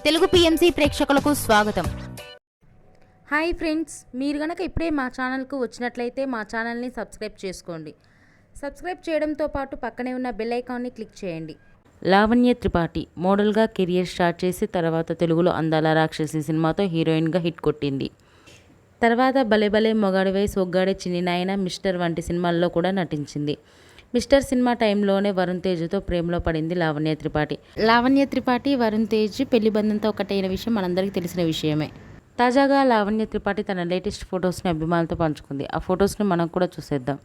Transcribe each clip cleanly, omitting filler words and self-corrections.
Telugu PMC ప్రేక్షకులకు స్వాగతం. Hi friends, మీరు గనక ఇప్పుడే మా ఛానల్కు వచ్చినట్లయితే మా ఛానల్ని సబ్స్క్రైబ్ చేసుకోండి. సబ్స్క్రైబ్ చేయడంతో పాటు పక్కనే ఉన్న బెల్ ఐకాన్ని క్లిక్ చేయండి. లావణ్య త్రిపాఠి మోడల్గా కెరియర్ స్టార్ట్ చేసి తర్వాత తెలుగులో అందాల రాక్షసి సినిమాతో హీరోయిన్గా హిట్ కొట్టింది. తర్వాత భలే భలే మొగాడివై సొగ్గాడే చిన్ని నాయన, మిస్టర్ వంటి సినిమాల్లో కూడా నటించింది. మిస్టర్ సినిమా టైంలోనే వరుణ్ తేజ్తో ప్రేమలో పడింది లావణ్య త్రిపాఠి. వరుణ్ తేజ్ పెళ్లి బంధంతో ఒకటైన విషయం మనందరికీ తెలిసిన విషయమే. తాజాగా లావణ్య త్రిపాఠి తన లేటెస్ట్ ఫొటోస్ని అభిమానులతో పంచుకుంది. ఆ ఫొటోస్ని మనం కూడా చూసేద్దాం.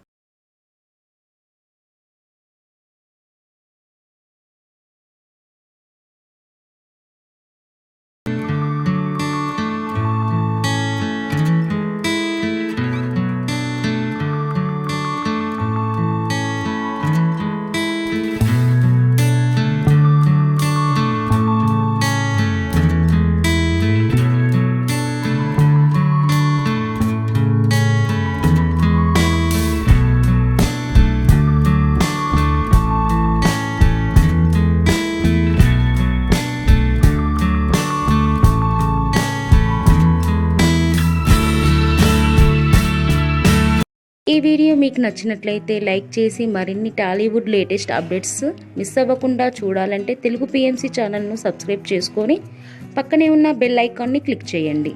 ఈ వీడియో మీకు నచ్చినట్లయితే లైక్ చేసి మరిన్ని టాలీవుడ్ లేటెస్ట్ అప్డేట్స్ మిస్ అవ్వకుండా చూడాలంటే తెలుగు పిఎంసి ఛానల్ను సబ్స్క్రైబ్ చేసుకొని పక్కనే ఉన్న బెల్ ఐకాన్ని క్లిక్ చేయండి.